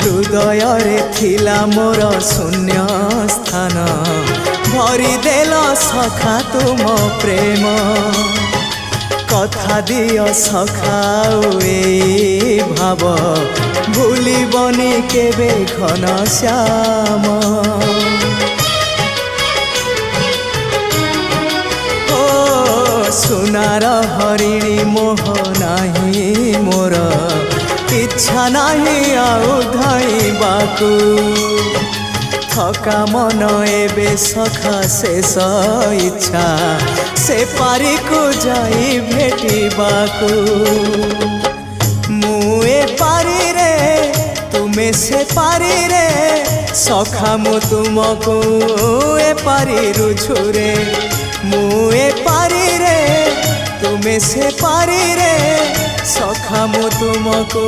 हृदय थिला मोर शून्य स्थान भरी देल सखा तुम प्रेम कथा दियो सखाओ ए भाव भूलिबनी केबे घन श्याम ओ सुनार हरिणी मोह नाही मोर इच्छा नाही आउ धाइबाकू थका मन एबे सखा शेष इच्छा से पारी को जाई भेटिबाकू मुए पारी रे तुमे से पारी रे सखा मु तुमको ए पारी रुझुरे मुए पारी रे तुमे से पारी रे सखा मु तुमको